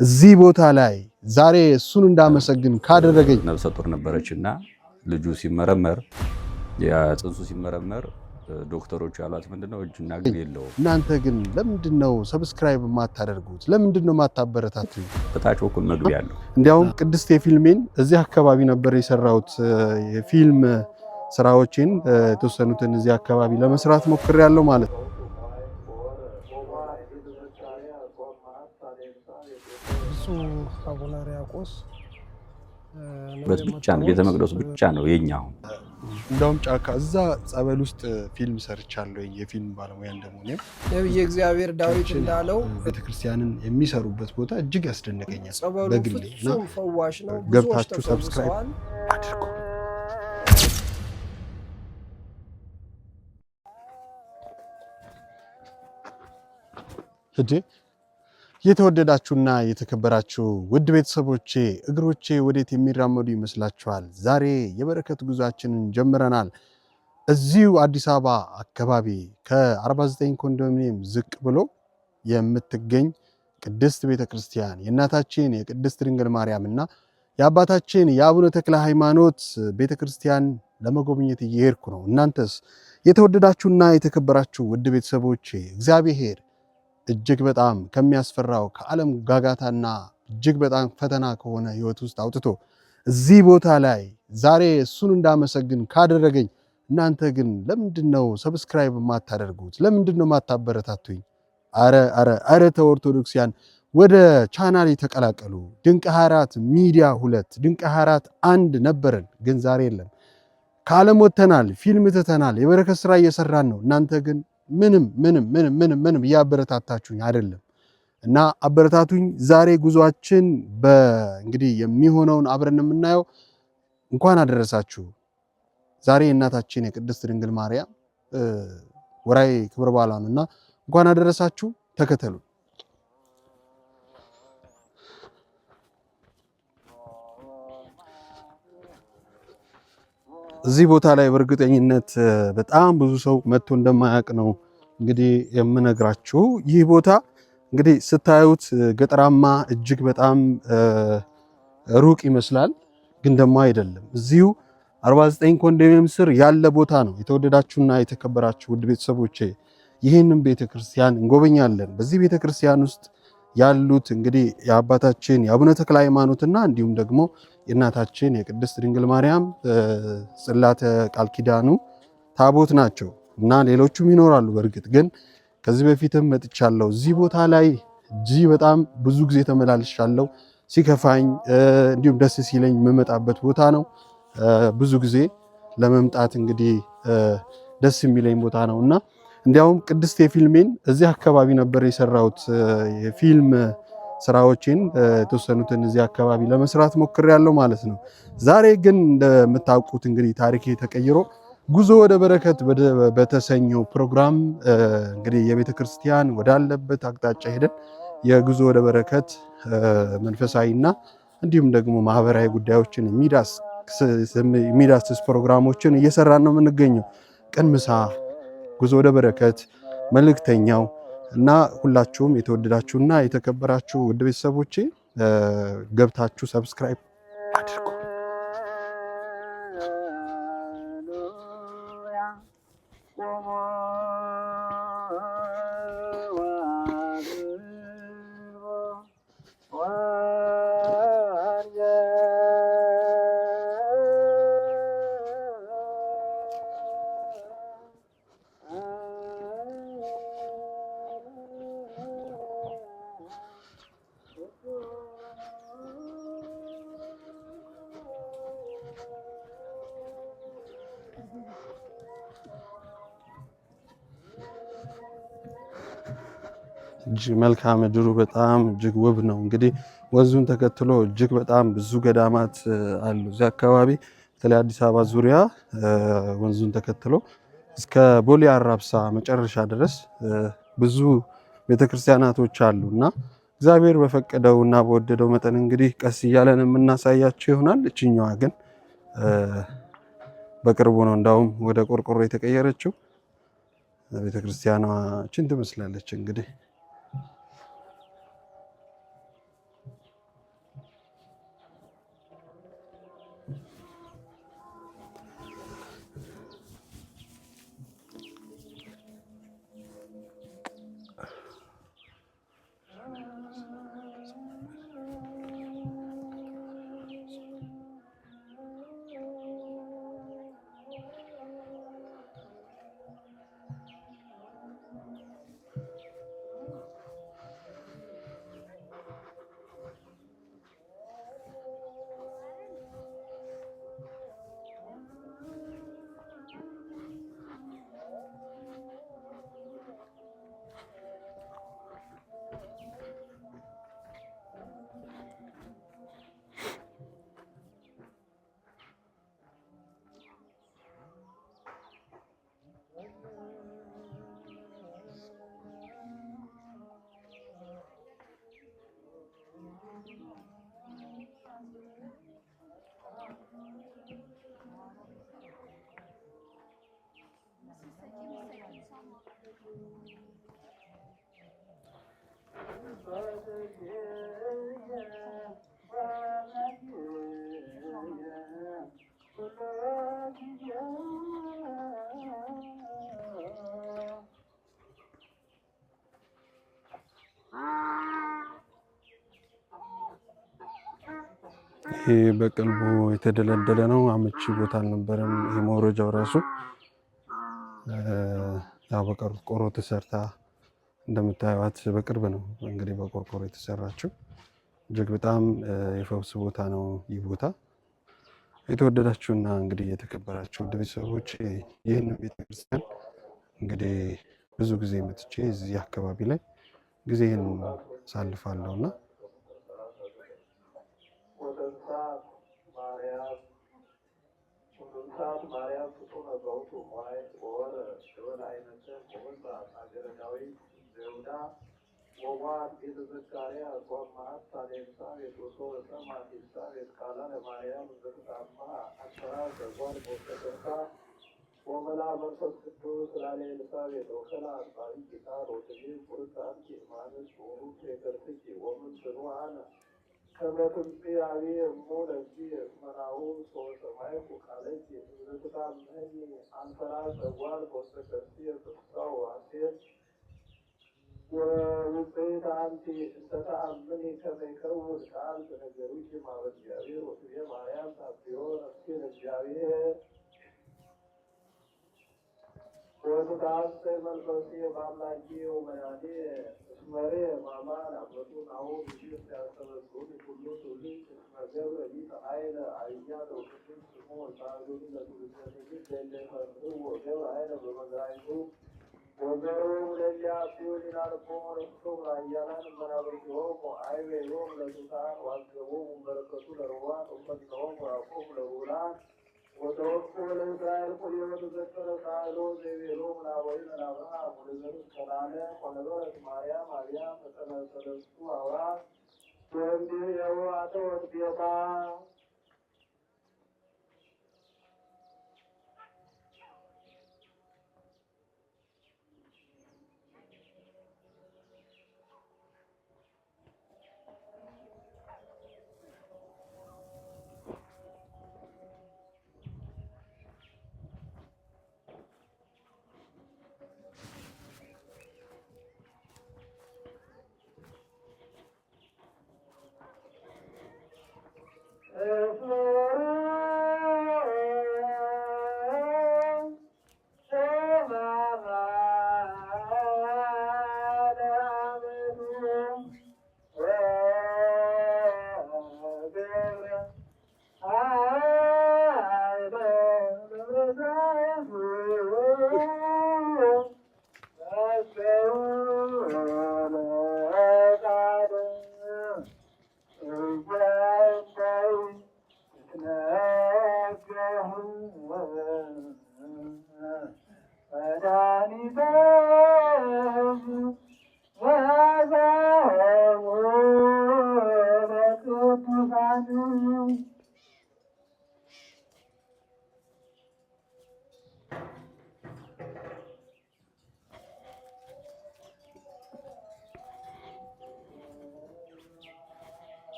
እዚህ ቦታ ላይ ዛሬ እሱን እንዳመሰግን ካደረገኝ ነፍሰ ጡር ነበረችና ልጁ ሲመረመር የጽንሱ ሲመረመር ዶክተሮች ያሏት ምንድነው እጅና እግር የለውም። እናንተ ግን ለምንድነው ሰብስክራይብ ማታደርጉት? ለምንድነው ማታበረታቱኝ? በታች በኩል መግቢያ አለው። እንዲያውም ቅድስት የፊልሜን እዚህ አካባቢ ነበር የሰራሁት። የፊልም ስራዎችን የተወሰኑትን እዚህ አካባቢ ለመስራት ሞክሬያለሁ ማለት ነው። አቡነ ሕርያቆስ ብቻ ነው ቤተ መቅደሱ ብቻ ነው የኛው። እንደውም ጫካ እዛ ጸበል ውስጥ ፊልም ሰርቻለሁ። የፊልም ባለሙያ እንደሆነ ነብዩ እግዚአብሔር ዳዊት እንዳለው ቤተክርስቲያንን የሚሰሩበት ቦታ እጅግ ያስደነቀኛል። በግሌ እና ፈዋሽ ነው። ገብታችሁ ሰብስክራይብ አድርጉ። የተወደዳችሁና የተከበራችሁ ውድ ቤተሰቦቼ እግሮቼ ወዴት የሚራመዱ ይመስላችኋል? ዛሬ የበረከት ጉዟችንን ጀምረናል። እዚሁ አዲስ አበባ አካባቢ ከ49 ኮንዶሚኒየም ዝቅ ብሎ የምትገኝ ቅድስት ቤተክርስቲያን የእናታችን የቅድስት ድንግል ማርያምና የአባታችን የአቡነ ተክለ ሃይማኖት ቤተክርስቲያን ለመጎብኘት እየሄድኩ ነው። እናንተስ የተወደዳችሁና የተከበራችሁ ውድ ቤተሰቦቼ እግዚአብሔር እጅግ በጣም ከሚያስፈራው ከዓለም ጋጋታና እጅግ በጣም ፈተና ከሆነ ህይወት ውስጥ አውጥቶ እዚህ ቦታ ላይ ዛሬ እሱን እንዳመሰግን ካደረገኝ እናንተ ግን ለምንድነው ሰብስክራይብ ማታደርጉት? ለምንድነው ማታበረታቱኝ? አረ ተኦርቶዶክሲያን ወደ ቻናሌ ተቀላቀሉ። ድንቅ 24 ሚዲያ 2 ድንቅ 24 1 ነበረን፣ ግን ዛሬ የለም። ከዓለም ወጥተናል፣ ፊልም ትተናል፣ የበረከት ስራ እየሰራን ነው። እናንተ ግን ምንም እያበረታታችሁኝ አይደለም እና አበረታቱኝ። ዛሬ ጉዟችን እንግዲህ የሚሆነውን አብረን የምናየው። እንኳን አደረሳችሁ። ዛሬ እናታችን የቅድስት ድንግል ማርያም ወራይ ክብረ በዓሏ ነውና እንኳን አደረሳችሁ። ተከተሉ። እዚህ ቦታ ላይ በእርግጠኝነት በጣም ብዙ ሰው መጥቶ እንደማያውቅ ነው እንግዲህ የምነግራችሁ። ይህ ቦታ እንግዲህ ስታዩት ገጠራማ እጅግ በጣም ሩቅ ይመስላል፣ ግን ደግሞ አይደለም። እዚሁ 49 ኮንዶሚኒየም ስር ያለ ቦታ ነው። የተወደዳችሁና የተከበራችሁ ውድ ቤተሰቦቼ ይህንን ቤተክርስቲያን እንጎበኛለን። በዚህ ቤተክርስቲያን ውስጥ ያሉት እንግዲህ የአባታችን የአቡነ ተክለ ሃይማኖትና እንዲሁም ደግሞ የእናታችን የቅድስት ድንግል ማርያም ጽላተ ቃል ኪዳኑ ታቦት ናቸው እና ሌሎቹም ይኖራሉ። በእርግጥ ግን ከዚህ በፊትም መጥቻለሁ። እዚህ ቦታ ላይ እጅግ በጣም ብዙ ጊዜ ተመላልሻለሁ። ሲከፋኝ እንዲሁም ደስ ሲለኝ የምመጣበት ቦታ ነው። ብዙ ጊዜ ለመምጣት እንግዲህ ደስ የሚለኝ ቦታ ነውና እንዲያውም ቅድስት የፊልሜን እዚህ አካባቢ ነበር የሰራሁት። የፊልም ስራዎችን የተወሰኑትን እዚህ አካባቢ ለመስራት ሞክሬያለሁ ማለት ነው። ዛሬ ግን እንደምታውቁት እንግዲህ ታሪኬ ተቀይሮ ጉዞ ወደ በረከት በተሰኘው ፕሮግራም እንግዲህ የቤተ ክርስቲያን ወዳለበት አቅጣጫ ሄደን የጉዞ ወደ በረከት መንፈሳዊና እንዲሁም ደግሞ ማህበራዊ ጉዳዮችን የሚዳስስ ፕሮግራሞችን እየሰራን ነው የምንገኘው። ቀን ምሳ፣ ጉዞ ወደ በረከት፣ መልእክተኛው እና ሁላችሁም የተወደዳችሁና የተከበራችሁ ውድ ቤተሰቦቼ ገብታችሁ ሰብስክራይብ አድርጉ። መልክዓ ምድሩ በጣም እጅግ ውብ ነው። እንግዲህ ወንዙን ተከትሎ እጅግ በጣም ብዙ ገዳማት አሉ እዚህ አካባቢ። በተለይ አዲስ አበባ ዙሪያ ወንዙን ተከትሎ እስከ ቦሌ አራብሳ መጨረሻ ድረስ ብዙ ቤተክርስቲያናቶች አሉና እግዚአብሔር በፈቀደውና በወደደው መጠን እንግዲህ ቀስ እያለን የምናሳያቸው ይሆናል። እችኛዋ ግን በቅርቡ ነው እንዳውም ወደ ቆርቆሮ የተቀየረችው። ቤተክርስቲያኗ ችን ትመስላለች እንግዲህ ይሄ በቅርቡ የተደለደለ ነው። አመቺ ቦታ አልነበረም። የመውረጃው ራሱ ያው በቆርቆሮ ተሰርታ እንደምታዩት በቅርብ ነው እንግዲህ በቆርቆሮ የተሰራችው። እጅግ በጣም የፈውስ ቦታ ነው ይህ ቦታ። የተወደዳችሁና እንግዲህ የተከበራችሁ ውድ ቤተሰቦች ይህን ቤተክርስቲያን እንግዲህ ብዙ ጊዜ መጥቼ እዚህ አካባቢ ላይ ጊዜን ሳልፋለሁና ማርያም ፍጡነ ዘውቱ ሞይ ወረ ሽወን አይነተ ወንባ አገረዳዊ ዘውዳ ወዋት የተዘካሪያ ቆማት ታሌሳ የቶሶ ሰማቲሳ የቃላ ለማርያም ዘታማ አሰራ ዘጓል ቦተከታ ወመላ መንፈስ ቅዱስ ላሌ ልሳ የተወከላ አባሪ ጌታ ሮትዬ ቁርጣንኪ ማነስ ወሩ የከርትኪ ወምን ስኑአነ ከመትንጽ አቢ እሙ ለዚ መናሁ ሰማይ ቁቃለች ዘትታመኒ አንፈራ ዘጓል ቦተከርቲ የፍስታው አሴር ወውፅኢት አንቲ እንተ ተአምኒ ከመ ይከውን ቃል በነገሩኪ ማበ እግዚአብሔር ወትቤ ማርያም ታብዮ ነፍሴ ለእግዚአብሔር ወትታሰ መንፈሴ በአምላኬ ወመድኃኒቴ እስመሬ ማማን አመቱ ናሁ ብዬ ሲያሰበስቡን ሁሉ ትውልድ እስመ ገብረ ሊቀ ኃይለ አብያ ተውቅዱስ ስሙ ወሳዶኒ ለትውልደ ንግሥት ለእለይፈርህዎ ገብረ ኃይለ በመዝራዕቱ ወዘሮሙ ለእሊአብዮ ሊናልቦሙ ረክሶሙ ለኃያላን መናብርቲሆሙ አይቤሎሙ ለትሑታን ወአዝገቦሙ በረከቱ ለርቡባን ወፈትነሆሙ ያዕቆቡ ለልዑላን ወተወክፎ ለእስራኤል ኩልኤ ወተዘከረ ቃሎ ዘይቤሎሙ ለአበዊነ ለአብርሃም ወለዘሩ እስከ ለዓለም ወነበረት ማርያም አብያ ሰለስቱ አውራት ወእምድኅሬሁ አተወት ቤታ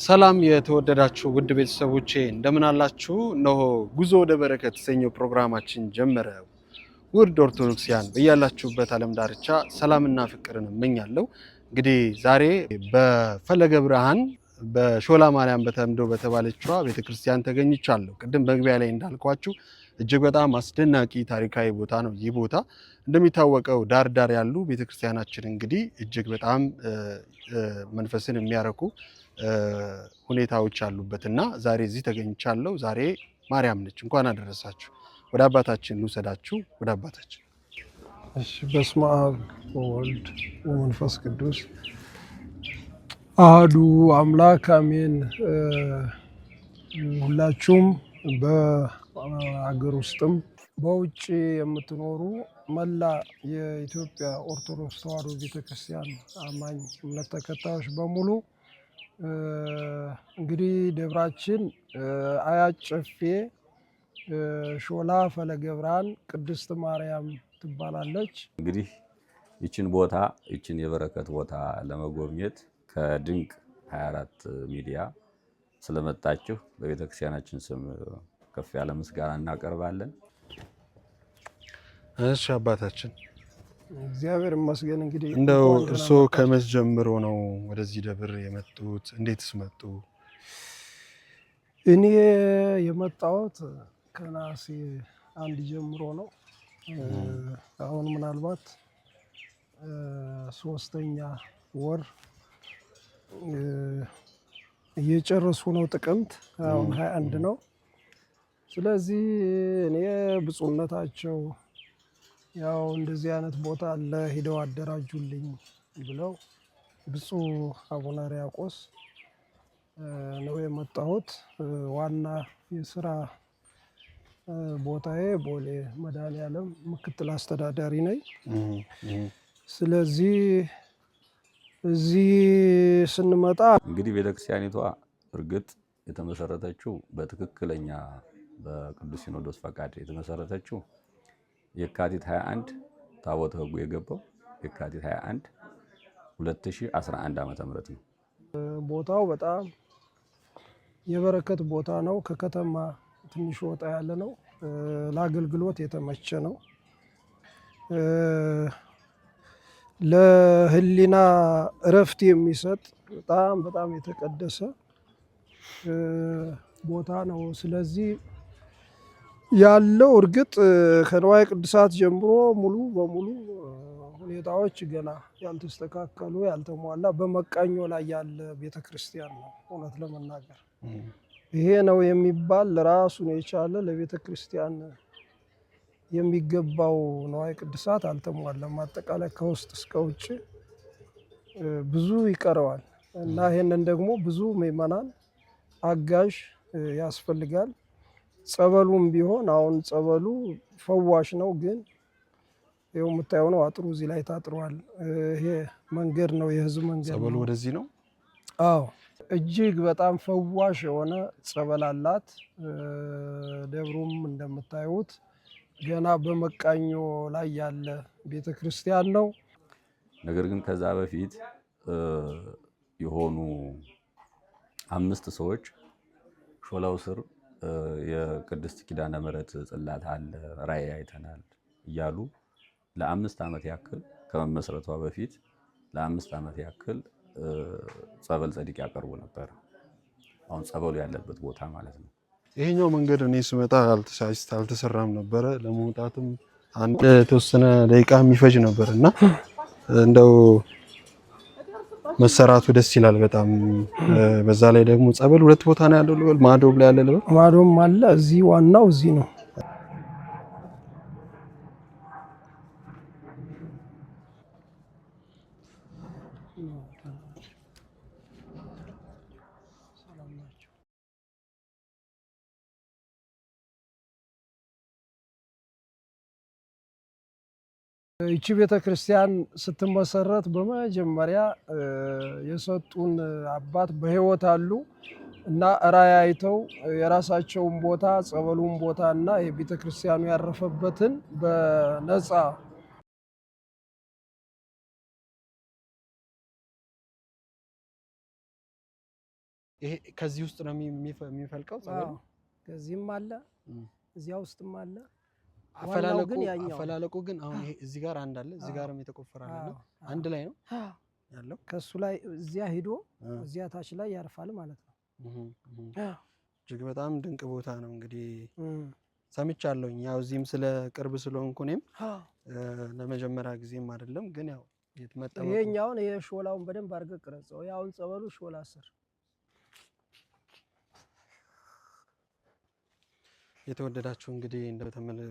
ሰላም የተወደዳችሁ ውድ ቤተሰቦቼ እንደምን አላችሁ? እነሆ ጉዞ ወደ በረከት የተሰኘው ፕሮግራማችን ጀመረ። ውድ ኦርቶዶክሲያን በያላችሁበት ዓለም ዳርቻ ሰላምና ፍቅርን እመኛለሁ። እንግዲህ ዛሬ በፈለገ ብርሃን በሾላ ማርያም በተለምዶ በተባለችዋ ቤተክርስቲያን ተገኝቻለሁ። ቅድም በመግቢያ ላይ እንዳልኳችሁ እጅግ በጣም አስደናቂ ታሪካዊ ቦታ ነው። ይህ ቦታ እንደሚታወቀው ዳር ዳር ያሉ ቤተክርስቲያናችን እንግዲህ እጅግ በጣም መንፈስን የሚያረኩ ሁኔታዎች አሉበትና ዛሬ እዚህ ተገኝቻለሁ። ዛሬ ማርያም ነች። እንኳን አደረሳችሁ። ወደ አባታችን ልውሰዳችሁ። ወደ አባታችን። እሺ። በስመ አብ ወወልድ ወመንፈስ ቅዱስ አሐዱ አምላክ አሜን። ሁላችሁም በአገር ውስጥም በውጭ የምትኖሩ መላ የኢትዮጵያ ኦርቶዶክስ ተዋሕዶ ቤተክርስቲያን አማኝ እምነት ተከታዮች በሙሉ እንግዲህ ደብራችን አያት ጨፌ ሾላ ፈለገ ብርሃን ቅድስት ማርያም ትባላለች። እንግዲህ ይችን የበረከት ቦታ ለመጎብኘት ከድንቅ 24 ሚዲያ ስለመጣችሁ በቤተክርስቲያናችን ስም ከፍ ያለ ምስጋና እናቀርባለን። እሺ አባታችን፣ እግዚአብሔር ይመስገን። እንግዲህ እንደው እርስዎ ከመቼ ጀምሮ ነው ወደዚህ ደብር የመጡት? እንዴትስ መጡ? እኔ የመጣሁት ከነሐሴ 1 ጀምሮ ነው። አሁን ምናልባት 3ኛ ወር እየጨረሱ ነው። ጥቅምት አሁን 21 ነው። ስለዚህ እኔ ብፁዕነታቸው ያው እንደዚህ አይነት ቦታ አለ ሂደው አደራጁልኝ ብለው ብፁዕ አቡነ ሕርያቆስ ነው የመጣሁት። ዋና የስራ ቦታዬ ቦሌ መድኃኔዓለም ምክትል አስተዳዳሪ ነኝ። ስለዚህ እዚህ ስንመጣ እንግዲህ ቤተክርስቲያኒቷ እርግጥ የተመሰረተችው በትክክለኛ በቅዱስ ሲኖዶስ ፈቃድ የተመሰረተችው የካቲት 21 ታቦተ ሕጉ የገባው የካቲት 21 2011 ዓ.ም ነው። ቦታው በጣም የበረከት ቦታ ነው። ከከተማ ትንሽ ወጣ ያለ ነው። ለአገልግሎት የተመቸ ነው። ለህሊና እረፍት የሚሰጥ በጣም የተቀደሰ ቦታ ነው። ስለዚህ ያለው እርግጥ ከንዋየ ቅድሳት ጀምሮ ሙሉ በሙሉ ሁኔታዎች ገና ያልተስተካከሉ ያልተሟላ በመቃኞ ላይ ያለ ቤተክርስቲያን ነው። እውነት ለመናገር ይሄ ነው የሚባል ራሱን የቻለ ለቤተክርስቲያን የሚገባው ንዋየ ቅድሳት አልተሟላም። አጠቃላይ ከውስጥ እስከ ውጭ ብዙ ይቀረዋል እና ይሄንን ደግሞ ብዙ ምዕመናን አጋዥ ያስፈልጋል። ጸበሉም ቢሆን አሁን ጸበሉ ፈዋሽ ነው፣ ግን ይኸው የምታየው ነው። አጥሩ እዚህ ላይ ታጥሯል። ይሄ መንገድ ነው፣ የህዝብ መንገድ ነው። ጸበሉ ወደዚህ ነው። አዎ፣ እጅግ በጣም ፈዋሽ የሆነ ጸበል አላት። ደብሩም እንደምታዩት ገና በመቃኞ ላይ ያለ ቤተክርስቲያን ነው። ነገር ግን ከዛ በፊት የሆኑ 5 ሰዎች ሾላው ስር የቅድስት ኪዳነ ምሕረት ጽላት አለ፣ ራእይ አይተናል እያሉ ለ5 ዓመት ያክል ከመመስረቷ በፊት ለ5 ዓመት ያክል ጸበል ጸዲቅ ያቀርቡ ነበር። አሁን ጸበሉ ያለበት ቦታ ማለት ነው። ይሄኛው መንገድ እኔ ስመጣ አልተሰራም ነበረ። ለመውጣትም አንድ የተወሰነ ደቂቃ የሚፈጅ ነበር እና እንደው መሰራቱ ደስ ይላል በጣም። በዛ ላይ ደግሞ ጸበል 2 ቦታ ነው ያለው ልበል። ማዶም ላይ ያለ ልበል። ማዶም አለ። እዚህ ዋናው እዚህ ነው። ይቺ ቤተክርስቲያን ስትመሰረት በመጀመሪያ የሰጡን አባት በህይወት አሉ እና ራእይ አይተው የራሳቸውን ቦታ ጸበሉን ቦታ እና የቤተክርስቲያኑ ያረፈበትን በነፃ ይሄ ከዚህ ውስጥ ነው የሚፈልቀው ጸበሉ? ከዚህም አለ እዚያ ውስጥም አለ። አፈላለቁ ግን አሁን ይሄ እዚህ ጋር አንድ አለ፣ እዚህ ጋርም የተቆፈረ አለ። አንድ ላይ ነው ያለው። ከሱ ላይ እዚያ ሄዶ እዚያ ታች ላይ ያርፋል ማለት ነው። እጅግ በጣም ድንቅ ቦታ ነው። እንግዲህ ሰምቻለሁኝ። ያው እዚህም ስለ ቅርብ ስለሆንኩ እኔም ለመጀመሪያ ጊዜም አይደለም፣ ግን ያው የተመጣው ይሄኛውን የሾላውን በደንብ አድርገህ ቅረጸው። ያውን ጸበሉ ሾላ ስር የተወደዳችሁ እንግዲህ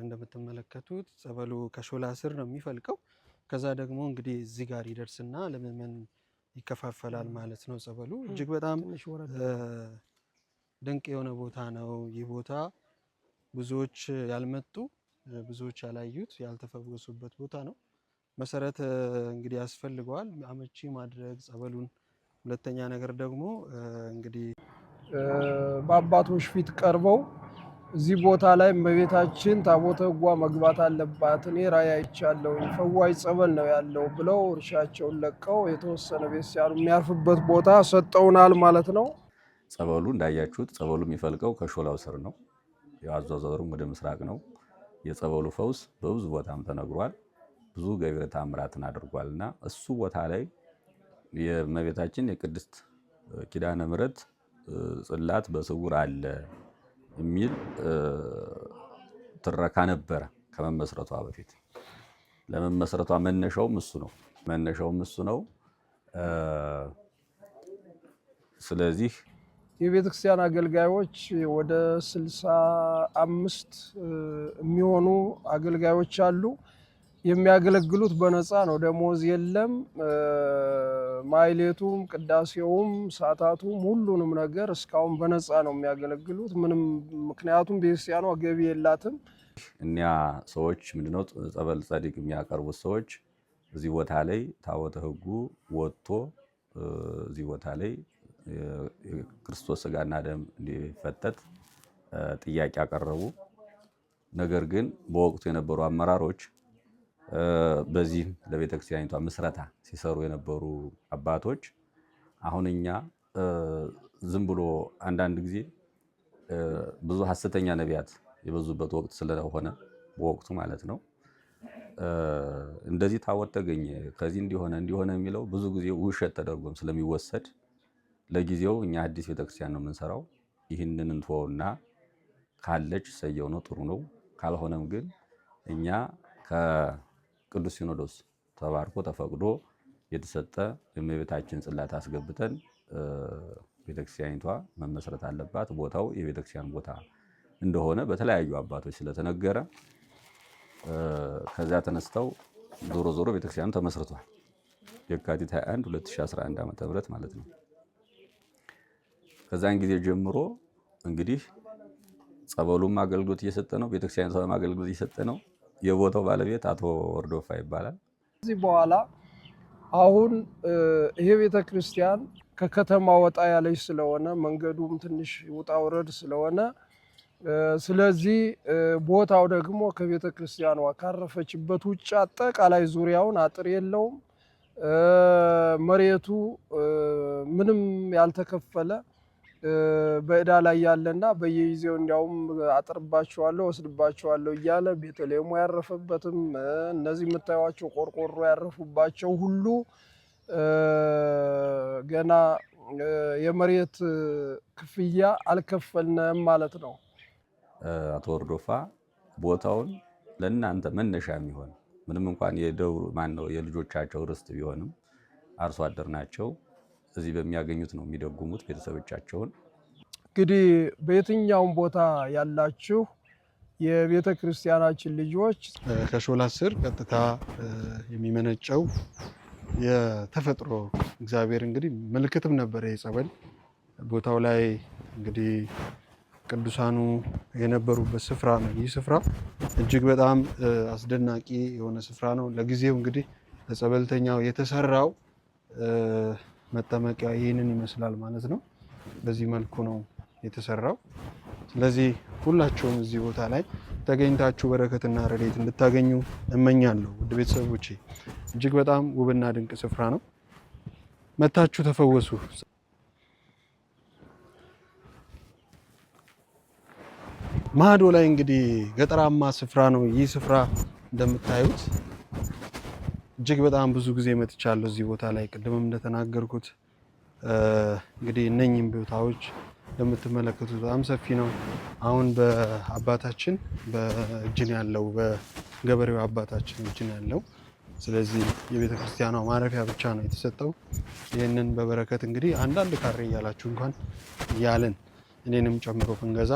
እንደምትመለከቱት ጸበሉ ከሾላ ስር ነው የሚፈልቀው። ከዛ ደግሞ እንግዲህ እዚህ ጋር ይደርስና ለምእመን ይከፋፈላል ማለት ነው ጸበሉ። እጅግ በጣም ድንቅ የሆነ ቦታ ነው። ይህ ቦታ ብዙዎች ያልመጡ ብዙዎች ያላዩት ያልተፈወሱበት ቦታ ነው። መሰረት እንግዲህ ያስፈልገዋል አመቺ ማድረግ ጸበሉን። ሁለተኛ ነገር ደግሞ እንግዲህ በአባቶች ፊት ቀርበው እዚህ ቦታ ላይ እመቤታችን ታቦተ ሕጓ መግባት አለባት፣ እኔ ራእይ አይቻለሁ፣ ፈዋሽ ጸበል ነው ያለው ብለው እርሻቸውን ለቀው የተወሰነ ቤተክርስቲያኑ የሚያርፍበት ቦታ ሰጠውናል ማለት ነው። ጸበሉ እንዳያችሁት ጸበሉ የሚፈልቀው ከሾላው ስር ነው። አዟዟሩም ወደ ምስራቅ ነው። የጸበሉ ፈውስ በብዙ ቦታም ተነግሯል። ብዙ ገቢረ ተአምራትን አድርጓልና እሱ ቦታ ላይ የእመቤታችን የቅድስት ኪዳነ ምሕረት ጽላት በስውር አለ የሚል ትረካ ነበረ ከመመስረቷ በፊት። ለመመስረቷ መነሻውም እሱ ነው። ስለዚህ የቤተክርስቲያን አገልጋዮች ወደ 65 የሚሆኑ አገልጋዮች አሉ። የሚያገለግሉት በነፃ ነው፣ ደሞዝ የለም። ማይሌቱም ቅዳሴውም ሰዓታቱም ሁሉንም ነገር እስካሁን በነፃ ነው የሚያገለግሉት። ምንም ምክንያቱም ቤተክርስቲያኗ ገቢ የላትም። እኒያ ሰዎች ምንድነው ጸበል ጸዲቅ የሚያቀርቡት ሰዎች እዚህ ቦታ ላይ ታቦተ ሕጉ ወጥቶ እዚህ ቦታ ላይ የክርስቶስ ስጋና ደም እንዲፈተት ጥያቄ ያቀረቡ። ነገር ግን በወቅቱ የነበሩ አመራሮች በዚህም ለቤተክርስቲያኒቷ ምስረታ ሲሰሩ የነበሩ አባቶች አሁን እኛ ዝም ብሎ አንዳንድ ጊዜ ብዙ ሐሰተኛ ነቢያት የበዙበት ወቅት ስለሆነ በወቅቱ ማለት ነው እንደዚህ ታቦት ተገኘ ከዚህ እንዲሆነ የሚለው ብዙ ጊዜ ውሸት ተደርጎም ስለሚወሰድ ለጊዜው እኛ አዲስ ቤተክርስቲያን ነው የምንሰራው። ይህንን እንተወውና ካለች ሰየው ነው ጥሩ ነው። ካልሆነም ግን እኛ ከቅዱስ ሲኖዶስ ተባርኮ ተፈቅዶ የተሰጠ የእመቤታችን ጽላት አስገብተን ቤተክርስቲያኒቷ መመስረት አለባት። ቦታው የቤተክርስቲያን ቦታ እንደሆነ በተለያዩ አባቶች ስለተነገረ ከዚያ ተነስተው ዞሮ ቤተክርስቲያኑ ተመስርቷል። የካቲት 21 2011 ዓ.ም ማለት ነው። ከዛን ጊዜ ጀምሮ እንግዲህ ጸበሉም አገልግሎት እየሰጠ ነው፣ ቤተክርስቲያኒቷም አገልግሎት እየሰጠ ነው። የቦታው ባለቤት አቶ ወርዶፋ ይባላል። ከዚህ በኋላ አሁን ይሄ ቤተክርስቲያን ከከተማ ወጣ ያለች ስለሆነ መንገዱም ትንሽ ውጣ ውረድ ስለሆነ ስለዚህ ቦታው ደግሞ ከቤተክርስቲያኗ ካረፈችበት ውጭ አጠቃላይ ዙሪያውን አጥር የለውም። መሬቱ ምንም ያልተከፈለ በዕዳ ላይ ያለና በየጊዜው እንዲያውም አጥርባቸዋለሁ ወስድባቸዋለሁ እያለ ቤተልሔሙ ያረፈበትም እነዚህ የምታዩዋቸው ቆርቆሮ ያረፉባቸው ሁሉ ገና የመሬት ክፍያ አልከፈልንም ማለት ነው። አቶ ወርዶፋ ቦታውን ለእናንተ መነሻ የሚሆን ምንም እንኳን የልጆቻቸው ርስት ቢሆንም አርሶ አደር ናቸው። እዚህ በሚያገኙት ነው የሚደጉሙት ቤተሰቦቻቸውን። እንግዲህ በየትኛውም ቦታ ያላችሁ የቤተ ክርስቲያናችን ልጆች ከሾላ ስር ቀጥታ የሚመነጨው የተፈጥሮ እግዚአብሔር እንግዲህ ምልክትም ነበር የጸበል ቦታው ላይ እንግዲህ ቅዱሳኑ የነበሩበት ስፍራ ነው። ይህ ስፍራ እጅግ በጣም አስደናቂ የሆነ ስፍራ ነው። ለጊዜው እንግዲህ ለጸበልተኛው የተሰራው መጠመቂያ ይህንን ይመስላል ማለት ነው። በዚህ መልኩ ነው የተሰራው። ስለዚህ ሁላችሁም እዚህ ቦታ ላይ ተገኝታችሁ በረከትና ረድኤት እንድታገኙ እመኛለሁ። ውድ ቤተሰቦቼ እጅግ በጣም ውብና ድንቅ ስፍራ ነው። መታችሁ ተፈወሱ። ማዶ ላይ እንግዲህ ገጠራማ ስፍራ ነው። ይህ ስፍራ እንደምታዩት እጅግ በጣም ብዙ ጊዜ መጥቻለሁ እዚህ ቦታ ላይ። ቅድምም እንደተናገርኩት እንግዲህ እነኚህም ቦታዎች እንደምትመለከቱት በጣም ሰፊ ነው። አሁን በአባታችን በእጅን ያለው በገበሬው አባታችን እጅን ያለው። ስለዚህ የቤተ ክርስቲያኗ ማረፊያ ብቻ ነው የተሰጠው። ይህንን በበረከት እንግዲህ አንዳንድ ካሬ እያላችሁ እንኳን እያልን እኔንም ጨምሮ ብንገዛ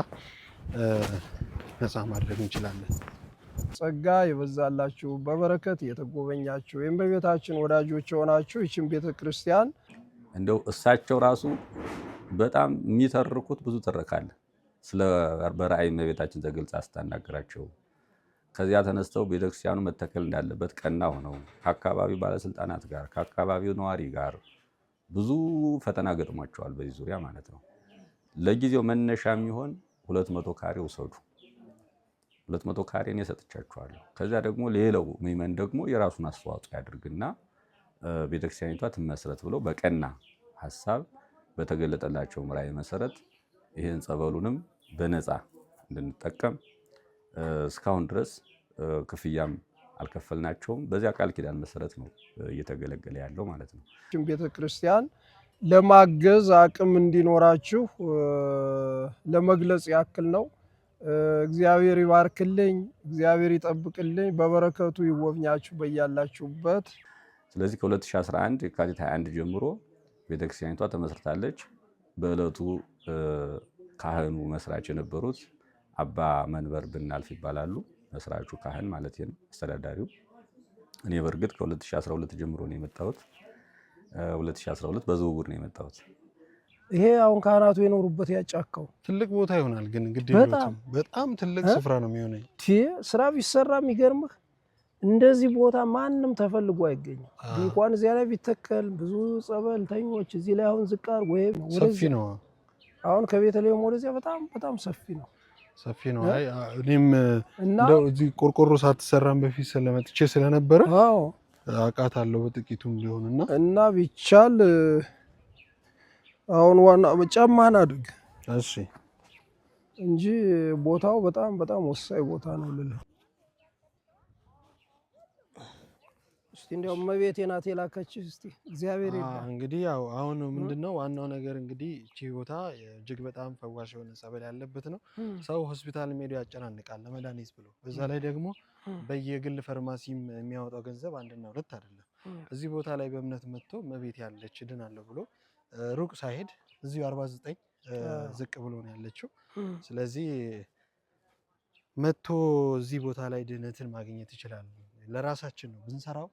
ነፃ ማድረግ እንችላለን። ጸጋ የበዛላችሁ በበረከት የተጎበኛችሁ ወይም በቤታችን ወዳጆች የሆናችሁ ይችን ቤተ ክርስቲያን እንደው እሳቸው ራሱ በጣም የሚተርኩት ብዙ ትረካለ ስለ በራእይ እመቤታችን ተገልጻ ስታናገራቸው ከዚያ ተነስተው ቤተክርስቲያኑ መተከል እንዳለበት ቀና ሆነው ከአካባቢው ባለስልጣናት ጋር ከአካባቢው ነዋሪ ጋር ብዙ ፈተና ገጥሟቸዋል። በዚህ ዙሪያ ማለት ነው። ለጊዜው መነሻ የሚሆን 200 ካሬ ውሰዱ፣ 200 ካሬ እኔ ሰጥቻችኋለሁ። ከዚያ ደግሞ ሌላው ምዕመን ደግሞ የራሱን አስተዋጽኦ ያድርግና ቤተክርስቲያኒቷ ትመስረት ብለው በቀና ሐሳብ በተገለጠላቸው ራዕይ መሰረት ይህን ጸበሉንም በነፃ እንድንጠቀም እስካሁን ድረስ ክፍያም አልከፈልናቸውም። በዚያ ቃል ኪዳን መሰረት ነው እየተገለገለ ያለው ማለት ነው። ቤተ ክርስቲያን ለማገዝ አቅም እንዲኖራችሁ ለመግለጽ ያክል ነው። እግዚአብሔር ይባርክልኝ፣ እግዚአብሔር ይጠብቅልኝ፣ በበረከቱ ይጎብኛችሁ በያላችሁበት። ስለዚህ ከ2011 የካቲት 21 ጀምሮ ቤተክርስቲያኒቷ ተመስርታለች። በዕለቱ ካህኑ መስራች የነበሩት አባ መንበር ብናልፍ ይባላሉ። መስራቹ ካህን ማለት ነው፣ አስተዳዳሪው። እኔ በእርግጥ ከ2012 ጀምሮ ነው የመጣሁት። 2012 በዝውውር ነው የመጣሁት። ይሄ አሁን ካህናቱ የኖሩበት ያጫካው ትልቅ ቦታ ይሆናል። ግን እንግዲህ በጣም ትልቅ ስፍራ ነው የሚሆነው። ስራ ቢሰራ የሚገርምህ እንደዚህ ቦታ ማንም ተፈልጎ አይገኝም። እንኳን እዚያ ላይ ቢተከል ብዙ ጸበልተኞች እዚህ ላይ አሁን ዝቃር ወይ ሰፊ ነው። አሁን ከቤተልሔም ወደዚያ በጣም ሰፊ ነው። ሰፊ ነው። አይ እኔም እንደው እዚህ ቆርቆሮ ሳትሰራም በፊት ስለመጥቼ ስለነበረ አውቃታለሁ በጥቂቱም ቢሆንና እና ቢቻል አሁን ዋና ጫማህን አድርግ እሺ እንጂ ቦታው በጣም ወሳኝ ቦታ ነው ልልህ። እስቲ እንደው እመቤቴ ናት የላከችህ። እስቲ እግዚአብሔር ይባርክ። እንግዲህ ያው አሁን ምንድነው ዋናው ነገር እንግዲህ እቺ ቦታ እጅግ በጣም ፈዋሽ የሆነ ጸበል ያለበት ነው። ሰው ሆስፒታል ሜዳ ያጨናንቃል ለመድኃኒት ብሎ፣ በዛ ላይ ደግሞ በየግል ፋርማሲም የሚያወጣው ገንዘብ 1 እና 2 አይደለም። እዚህ ቦታ ላይ በእምነት መጥቶ እመቤቴ ያለች ድናለሁ ብሎ ሩቅ ሳይሄድ እዚሁ 49 ዝቅ ብሎ ነው ያለችው። ስለዚህ መጥቶ እዚህ ቦታ ላይ ድህነትን ማግኘት ይችላል። ለራሳችን ነው ብንሰራው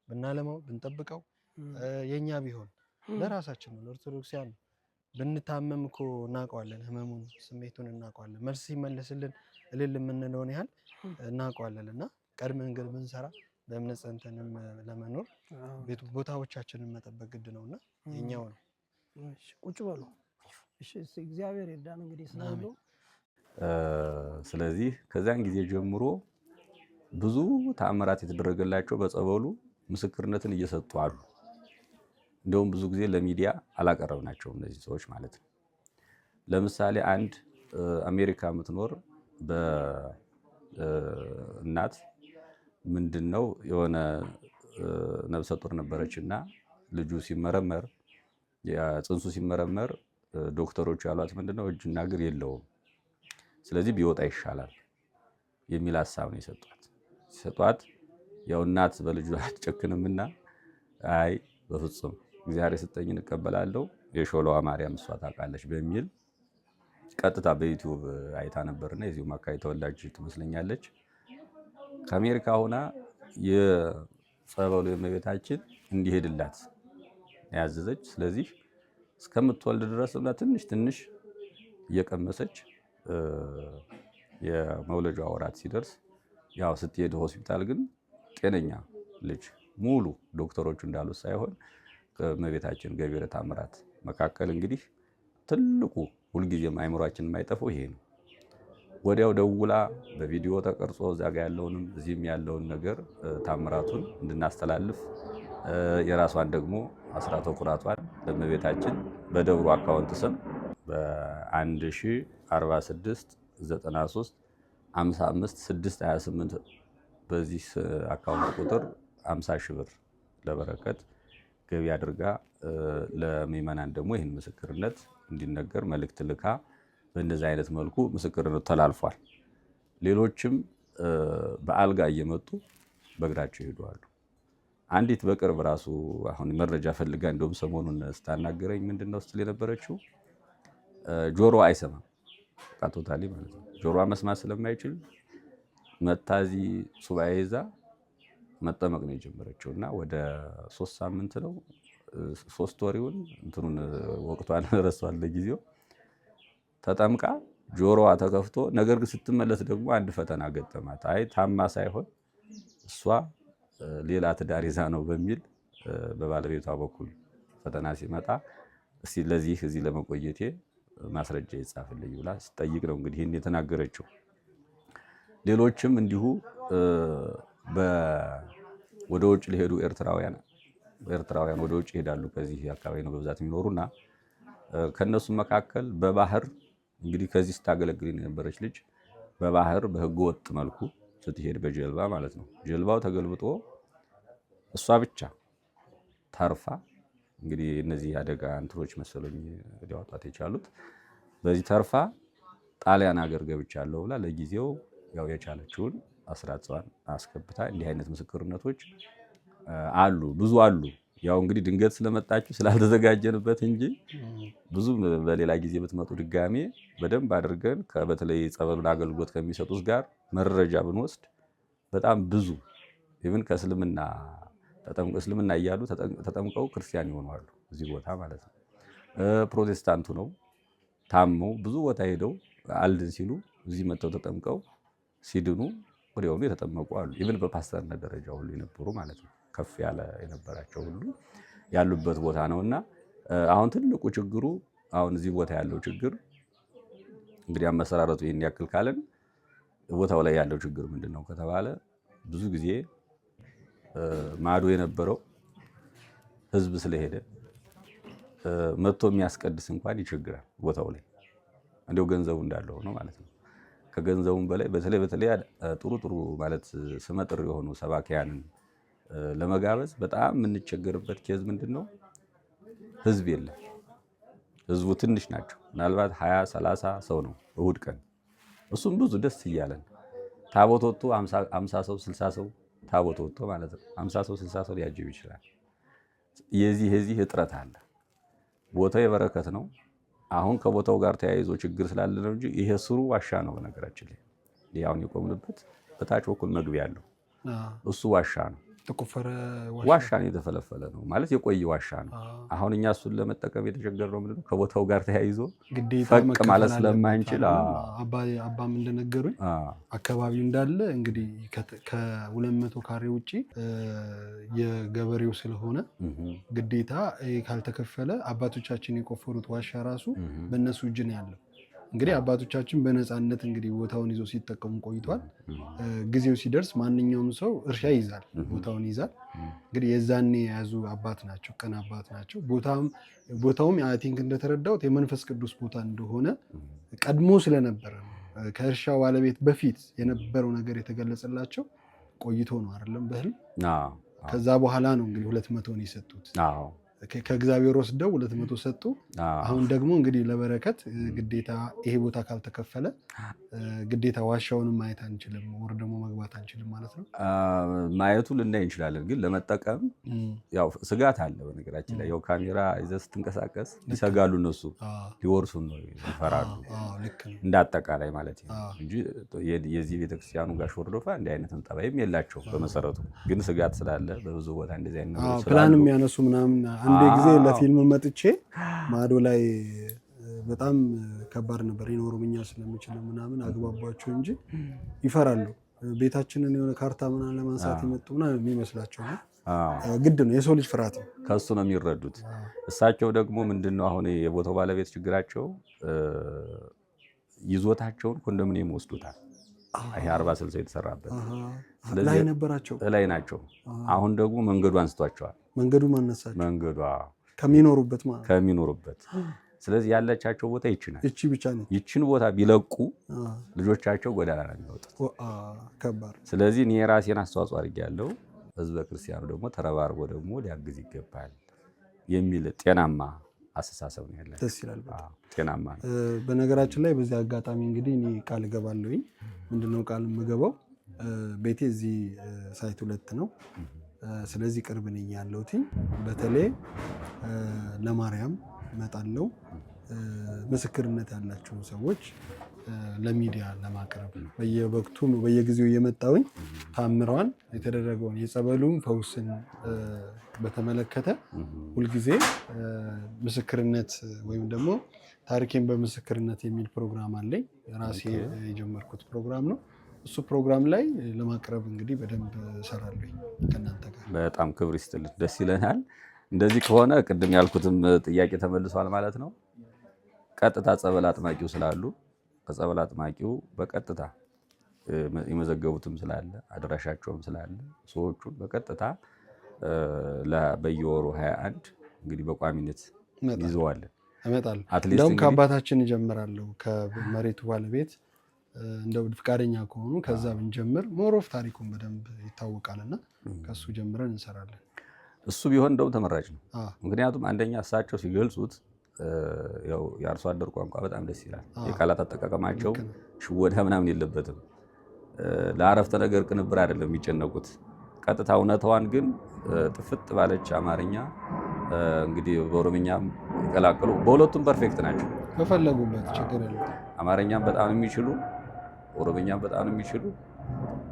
ብናለማው ብንጠብቀው የኛ ቢሆን ለራሳችን ነው። ለኦርቶዶክሲያን ብንታመም እኮ እናውቀዋለን፣ ህመሙን ስሜቱን እናውቀዋለን። መልስ ሲመለስልን እልል የምንለውን ያህል እናውቀዋለን። እና ቀድመን ግን ብንሰራ በእምነት ጸንተንም ለመኖር ቦታዎቻችንን መጠበቅ ግድ ነውና የኛው ነው። ቁጭ በሉ እሺ። እግዚአብሔር ይርዳን እንግዲህ ስላሉ። ስለዚህ ከዛን ጊዜ ጀምሮ ብዙ ተአምራት የተደረገላቸው በጸበሉ ምስክርነትን እየሰጡ አሉ። እንደውም ብዙ ጊዜ ለሚዲያ አላቀረብናቸውም እነዚህ ሰዎች ማለት ነው። ለምሳሌ አንድ አሜሪካ የምትኖር በእናት ምንድነው የሆነ ነብሰ ጡር ነበረችና ልጁ ሲመረመር ጽንሱ ሲመረመር ዶክተሮቹ ያሏት ምንድነው እጅና እግር የለውም፣ ስለዚህ ቢወጣ ይሻላል የሚል ሐሳብ ነው ሲሰጧት ያው እናት በልጇ አትጨክንምና አይ በፍጹም እግዚአብሔር የሰጠኝን እቀበላለሁ የሾለዋ ማርያም እሷ ታውቃለች በሚል ቀጥታ በዩቲዩብ አይታ ነበርና የዚሁ አካባቢ ተወላጅ ትመስለኛለች። ከአሜሪካ ሆና ጸበሉ የእመቤታችን እንዲሄድላት ያዘዘች። ስለዚህ እስከምትወልድ ድረስ ትንሽ ትንሽ እየቀመሰች የመውለጃ ወራት ሲደርስ ያው ስትሄድ ሆስፒታል ግን ጤነኛ ልጅ ሙሉ ዶክተሮቹ እንዳሉት ሳይሆን ከእመቤታችን ገቢረ ተአምራት መካከል እንግዲህ ትልቁ ሁልጊዜም አይምሯችን የማይጠፋው ይሄ ነው። ወዲያው ደውላ በቪዲዮ ተቀርጾ እዛ ጋ ያለውንም እዚህም ያለውን ነገር ታምራቱን እንድናስተላልፍ የራሷን ደግሞ አስራተ ኩራቷን ለእመቤታችን በደብሩ አካውንት ስም በ1046 93 55 628 በዚህ አካውንት ቁጥር 50 ሺህ ብር ለበረከት ገቢ አድርጋ ለምእመናን ደግሞ ይህን ምስክርነት እንዲነገር መልእክት ልካ በእንደዚህ አይነት መልኩ ምስክርነት ተላልፏል። ሌሎችም በአልጋ እየመጡ በእግራቸው ይሄዳሉ። አንዲት በቅርብ ራሱ አሁን መረጃ ፈልጋ እንደውም ሰሞኑን ስታናገረኝ ምንድነው ስትል የነበረችው ጆሮ አይሰማም ቶታሊ ማለት ነው። ጆሮዋ መስማት ስለማይችል መታዚ ሱባኤ ይዛ መጠመቅ ነው የጀመረችው እና ወደ 3 ሳምንት ነው 3 ወር ይሁን እንትኑን ወቅቷን ረሷል ለጊዜው ተጠምቃ ጆሮዋ ተከፍቶ፣ ነገር ግን ስትመለስ ደግሞ አንድ ፈተና ገጠማት። አይ ታማ ሳይሆን እሷ ሌላ ትዳር ይዛ ነው በሚል በባለቤቷ በኩል ፈተና ሲመጣ እስቲ ለዚህ እዚህ ለመቆየቴ ማስረጃ ይጻፍልኝ ብላ ስጠይቅ ነው እንግዲህ ይህን የተናገረችው። ሌሎችም እንዲሁ ወደ ውጭ ሊሄዱ ኤርትራውያን ወደ ውጭ ይሄዳሉ። ከዚህ አካባቢ ነው በብዛት የሚኖሩና ከነሱ መካከል በባህር እንግዲህ ከዚህ ስታገለግል የነበረች ልጅ በባህር በህገ ወጥ መልኩ ስትሄድ በጀልባ ማለት ነው ጀልባው ተገልብጦ እሷ ብቻ ታርፋ እንግዲህ እነዚህ አደጋ እንትሮች መሰለኝ ሊያወጣት የቻሉት በዚህ ተርፋ ጣሊያን ሀገር ገብቻለሁ ብላ ለጊዜው ያው የቻለችውን አስራቷን አስከብታ እንዲህ አይነት ምስክርነቶች አሉ፣ ብዙ አሉ። ያው እንግዲህ ድንገት ስለመጣችሁ ስላልተዘጋጀንበት እንጂ ብዙ በሌላ ጊዜ ብትመጡ ድጋሜ በደንብ አድርገን በተለይ ጸበሉን አገልግሎት ከሚሰጡት ጋር መረጃ ብንወስድ በጣም ብዙ ኢቭን ከእስልምና እስልምና እያሉ ተጠምቀው ክርስቲያን ይሆናሉ እዚህ ቦታ ማለት ነው። ፕሮቴስታንቱ ነው ታመው ብዙ ቦታ ሄደው አልድን ሲሉ እዚህ መጥተው ተጠምቀው ሲድኑ ወዲያውኑ የተጠመቁ አሉ። ኢቭን በፓስተርነት ደረጃ ሁሉ የነበሩ ማለት ነው። ከፍ ያለ የነበራቸው ሁሉ ያሉበት ቦታ ነውና አሁን ትልቁ ችግሩ አሁን እዚህ ቦታ ያለው ችግር እንግዲህ አመሰራረቱ ይሄን ያክል ካለን ቦታው ላይ ያለው ችግር ምንድነው ከተባለ ብዙ ጊዜ ማዶ የነበረው ህዝብ ስለሄደ መጥቶ የሚያስቀድስ እንኳን ይቸግራል ቦታው ላይ እንደው ገንዘቡ እንዳለው ነው ማለት ነው። ከገንዘቡም በላይ በተለይ ጥሩ ማለት ስመጥር የሆኑ ሰባኪያንን ለመጋበዝ በጣም የምንቸገርበት ኬዝ ምንድነው? ህዝብ የለም። ህዝቡ ትንሽ ናቸው። ምናልባት 20 30 ሰው ነው እሁድ ቀን። እሱም ብዙ ደስ እያለን ታቦት ወጥቶ 50 ሰው 60 ሰው ታቦት ወጥቶ ማለት ነው 50 ሰው 60 ሰው ሊያጅብ ይችላል። የዚህ እጥረት አለ። ቦታው የበረከት ነው። አሁን ከቦታው ጋር ተያይዞ ችግር ስላለ ነው እንጂ ይሄ ስሩ ዋሻ ነው። በነገራችን ላይ ያውን የቆምንበት በታች በኩል መግቢያ ያለው እሱ ዋሻ ነው። ተቆፈረ ዋሻ ነው፣ የተፈለፈለ ነው ማለት የቆየ ዋሻ ነው። አሁን እኛ እሱን ለመጠቀም የተቸገርነው ምንድነው ከቦታው ጋር ተያይዞ ፈቅ ማለት ስለማንችል አባም እንደነገሩኝ አካባቢው እንዳለ እንግዲህ ከ200 ካሬ ውጪ የገበሬው ስለሆነ ግዴታ ካልተከፈለ አባቶቻችን የቆፈሩት ዋሻ ራሱ በእነሱ እጅ ነው ያለው። እንግዲህ አባቶቻችን በነፃነት እንግዲህ ቦታውን ይዞ ሲጠቀሙ ቆይቷል። ጊዜው ሲደርስ ማንኛውም ሰው እርሻ ይዛል፣ ቦታውን ይዛል። እንግዲህ የዛኔ የያዙ አባት ናቸው፣ ቀን አባት ናቸው። ቦታውም አይ ቲንክ እንደተረዳሁት የመንፈስ ቅዱስ ቦታ እንደሆነ ቀድሞ ስለነበረ ነው። ከእርሻው ባለቤት በፊት የነበረው ነገር የተገለጸላቸው ቆይቶ ነው አይደለም በህልም። ከዛ በኋላ ነው እንግዲህ 200 የሰጡት። ከእግዚአብሔር ወስደው 200 ሰጡ። አሁን ደግሞ እንግዲህ ለበረከት ግዴታ ይሄ ቦታ ካልተከፈለ ግዴታ ዋሻውንም ማየት አንችልም፣ ወር ደግሞ መግባት አንችልም ማለት ነው። ማየቱ ልናይ እንችላለን፣ ግን ለመጠቀም ያው ስጋት አለ። በነገራችን ላይ ያው ካሜራ ይዘህ ስትንቀሳቀስ ይሰጋሉ፣ እነሱ ሊወርሱን ነው ይፈራሉ። እንደ አጠቃላይ ማለት ነው እንጂ የዚህ ቤተክርስቲያኑ ጋሽ ወርዶፋ እንዲህ አይነትም ጠባይም የላቸው በመሰረቱ። ግን ስጋት ስላለ በብዙ ቦታ እንደዚህ አይነት ነገሮች ፕላን የሚያነሱ ምናምን አንድ ጊዜ ለፊልም መጥቼ ማዶ ላይ በጣም ከባድ ነበር። ኦሮምኛ ስለምችል ምናምን አግባባቸው እንጂ ይፈራሉ። ቤታችንን የሆነ ካርታ ምናምን ለማንሳት የመጡ ምናምን የሚመስላቸው ነው። ግድ ነው፣ የሰው ልጅ ፍርሃት ነው። ከሱ ነው የሚረዱት። እሳቸው ደግሞ ምንድነው አሁን የቦታው ባለቤት ችግራቸው ይዞታቸውን ኮንዶሚኒየም ወስዱታል። ይሄ 40/60 የተሰራበት ላይ ነበራቸው ላይ ናቸው። አሁን ደግሞ መንገዱ አንስቷቸዋል። መንገዱ ማነሳቸው መንገዱ ከሚኖሩበት ማለት ከሚኖሩበት። ስለዚህ ያለቻቸው ቦታ ይቺ ናት። እቺ ብቻ ነች። ይቺን ቦታ ቢለቁ ልጆቻቸው ጎዳና ነው የሚወጡት። ከባድ። ስለዚህ እኔ የራሴን አስተዋጽኦ አድርጌያለሁ። ህዝበ ክርስቲያኑ ደግሞ ተረባርቦ ደግሞ ሊያግዝ ይገባል የሚል ጤናማ አስተሳሰብ ነው ያለን። ደስ ይላል። ጤናማ ነው። በነገራችን ላይ በዚህ አጋጣሚ እንግዲህ እኔ ቃል እገባለሁኝ። ምንድነው ቃል የምገባው? ቤቴ እዚህ ሳይት 2 ነው። ስለዚህ ቅርብ ነኝ ያለሁት። በተለይ ለማርያም እመጣለሁ። ምስክርነት ያላቸውን ሰዎች ለሚዲያ ለማቅረብ በየወቅቱ በየጊዜው እየመጣሁኝ ታምሯን የተደረገውን የጸበሉን ፈውስን በተመለከተ ሁልጊዜ ምስክርነት ወይም ደግሞ ታሪኬን በምስክርነት የሚል ፕሮግራም አለኝ። ራሴ የጀመርኩት ፕሮግራም ነው። እሱ ፕሮግራም ላይ ለማቅረብ እንግዲህ በደንብ እሰራለሁ ከእናንተ ጋር። በጣም ክብር ይስጥልኝ፣ ደስ ይለናል። እንደዚህ ከሆነ ቅድም ያልኩትም ጥያቄ ተመልሷል ማለት ነው። ቀጥታ ጸበል አጥማቂው ስላሉ ከጸበል አጥማቂው በቀጥታ የመዘገቡትም ስላለ አድራሻቸውም ስላለ ሰዎቹን በቀጥታ በየወሩ 21 እንግዲህ በቋሚነት ይዘዋለን። እመጣለሁ። እንደውም ከአባታችን እጀምራለሁ፣ ከመሬቱ ባለቤት እንደው ፍቃደኛ ከሆኑ ከዛ ብንጀምር ሞሮፍ ታሪኩን በደንብ ይታወቃልና ከሱ ጀምረን እንሰራለን። እሱ ቢሆን እንደውም ተመራጭ ነው። ምክንያቱም አንደኛ እሳቸው ሲገልጹት ያው የአርሶ አደር ቋንቋ በጣም ደስ ይላል። የቃላት አጠቃቀማቸው ሽወዳ ምናምን የለበትም። ለአረፍተ ነገር ቅንብር አይደለም የሚጨነቁት። ቀጥታ እውነታዋን ግን ጥፍጥ ባለች አማርኛ እንግዲህ በኦሮምኛም ይቀላቅሉ፣ በሁለቱም ፐርፌክት ናቸው። ከፈለጉበት ችግር የለም። አማርኛም በጣም የሚችሉ ኦሮምኛም በጣም የሚችሉ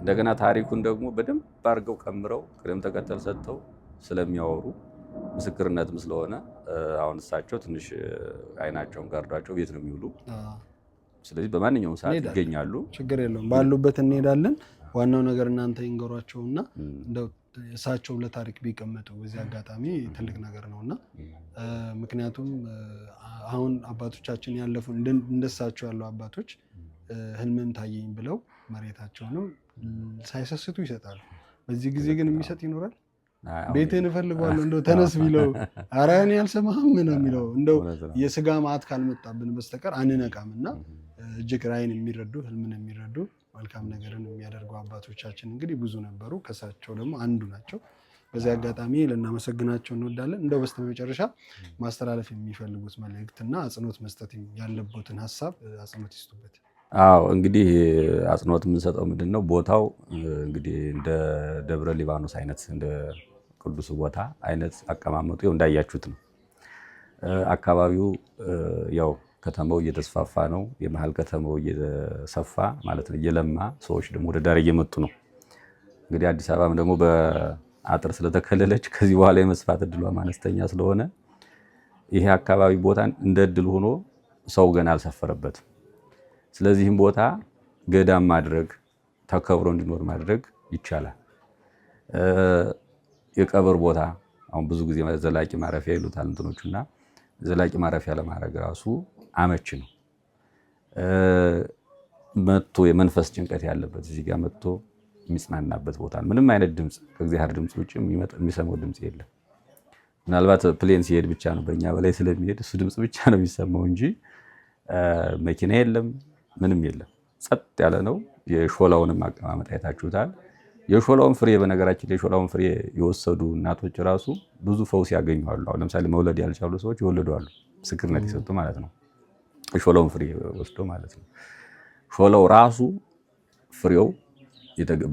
እንደገና ታሪኩን ደግሞ በደንብ አድርገው ቀምረው ቅደም ተከተል ሰጥተው ስለሚያወሩ ምስክርነትም ስለሆነ አሁን እሳቸው ትንሽ አይናቸውን ጋርዷቸው ቤት ነው የሚውሉ። ስለዚህ በማንኛውም ሰዓት ይገኛሉ። ችግር የለውም፣ ባሉበት እንሄዳለን። ዋናው ነገር እናንተ ይንገሯቸውና እንደው እሳቸው ለታሪክ ቢቀመጡ በዚህ አጋጣሚ ትልቅ ነገር ነውና፣ ምክንያቱም አሁን አባቶቻችን ያለፉ እንደሳቸው ያሉ አባቶች ህልምም ታየኝ ብለው መሬታቸውንም ሳይሰስቱ ይሰጣሉ። በዚህ ጊዜ ግን የሚሰጥ ይኖራል። ቤትህን እፈልገዋለሁ እንደው ተነስ ቢለው ኧረ እኔ አልሰማህም ነው የሚለው። እንደው የስጋ መዓት ካልመጣብን በስተቀር አንነቃምና እጅግ ራዕይን የሚረዱ ህልምን የሚረዱ መልካም ነገርን የሚያደርጉ አባቶቻችን እንግዲህ ብዙ ነበሩ። ከሳቸው ደግሞ አንዱ ናቸው። በዚህ አጋጣሚ ልናመሰግናቸው እንወዳለን። እንደው በስተመጨረሻ ማስተላለፍ የሚፈልጉት መልእክትና አጽንኦት መስጠት ያለበትን ሀሳብ አጽንኦት ይስጡበት። አዎ እንግዲህ አጽንኦት የምንሰጠው ምንድነው፣ ቦታው እንግዲህ እንደ ደብረ ሊባኖስ አይነት እንደ ቅዱስ ቦታ አይነት አቀማመጡ ያው እንዳያችሁት ነው። አካባቢው ያው ከተማው እየተስፋፋ ነው። የመሀል ከተማው እየሰፋ ማለት ነው፣ እየለማ ሰዎች ደግሞ ወደ ዳር እየመጡ ነው። እንግዲህ አዲስ አበባም ደግሞ በአጥር ስለተከለለች ከዚህ በኋላ የመስፋት እድሏ አነስተኛ ስለሆነ ይሄ አካባቢ ቦታን እንደ እድል ሆኖ ሰው ገና አልሰፈረበትም። ስለዚህም ቦታ ገዳም ማድረግ ተከብሮ እንዲኖር ማድረግ ይቻላል። የቀብር ቦታ አሁን ብዙ ጊዜ ዘላቂ ማረፊያ ይሉታል እንትኖቹና ዘላቂ ማረፊያ ለማድረግ ራሱ አመች ነው። መጥቶ የመንፈስ ጭንቀት ያለበት እዚህ ጋር መጥቶ የሚጽናናበት ቦታ ነው። ምንም አይነት ድምፅ ከእግዚአብሔር ድምፅ ውጭ የሚሰማው ድምፅ የለም። ምናልባት ፕሌን ሲሄድ ብቻ ነው በእኛ በላይ ስለሚሄድ እሱ ድምፅ ብቻ ነው የሚሰማው እንጂ መኪና የለም፣ ምንም የለም። ጸጥ ያለ ነው። የሾላውንም አቀማመጥ አይታችሁታል። የሾላውን ፍሬ በነገራችን ላይ የሾላውን ፍሬ የወሰዱ እናቶች ራሱ ብዙ ፈውስ ያገኛሉ። አሁን ለምሳሌ መውለድ ያልቻሉ ሰዎች ይወለዱ አሉ፣ ምስክርነት የሰጡ ማለት ነው። የሾላውን ፍሬ ወስዶ ማለት ነው። ሾላው ራሱ ፍሬው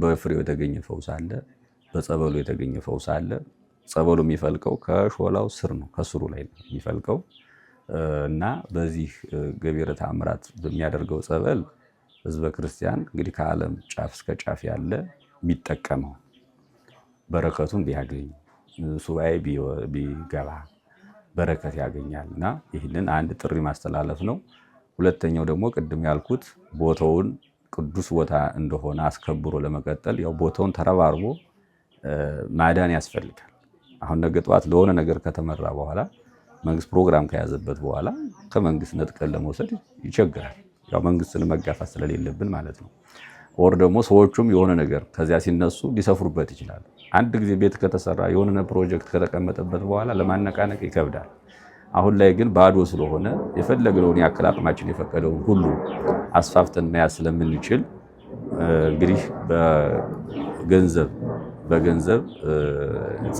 በፍሬው የተገኘ ፈውስ አለ፣ በጸበሉ የተገኘ ፈውስ አለ። ጸበሉ የሚፈልቀው ከሾላው ስር ነው፣ ከስሩ ላይ ነው የሚፈልቀው እና በዚህ ገቢረ ተአምራት በሚያደርገው ጸበል ህዝበ ክርስቲያን እንግዲህ ከዓለም ጫፍ እስከ ጫፍ ያለ የሚጠቀመው በረከቱን ቢያገኝ ሱባኤ ቢገባ በረከት ያገኛል እና ይህንን አንድ ጥሪ ማስተላለፍ ነው። ሁለተኛው ደግሞ ቅድም ያልኩት ቦታውን ቅዱስ ቦታ እንደሆነ አስከብሮ ለመቀጠል ያው ቦታውን ተረባርቦ ማዳን ያስፈልጋል። አሁን ነገ ጠዋት ለሆነ ነገር ከተመራ በኋላ መንግስት ፕሮግራም ከያዘበት በኋላ ከመንግስት ነጥቀን ለመውሰድ ይቸግራል። ያው መንግስትን መጋፋት ስለሌለብን ማለት ነው። ወር ደግሞ ሰዎቹም የሆነ ነገር ከዚያ ሲነሱ ሊሰፍሩበት ይችላል። አንድ ጊዜ ቤት ከተሰራ የሆነ ፕሮጀክት ከተቀመጠበት በኋላ ለማነቃነቅ ይከብዳል። አሁን ላይ ግን ባዶ ስለሆነ የፈለግነውን ያክል አቅማችን የፈቀደውን ሁሉ አስፋፍተን መያዝ ስለምንችል እንግዲህ በገንዘብ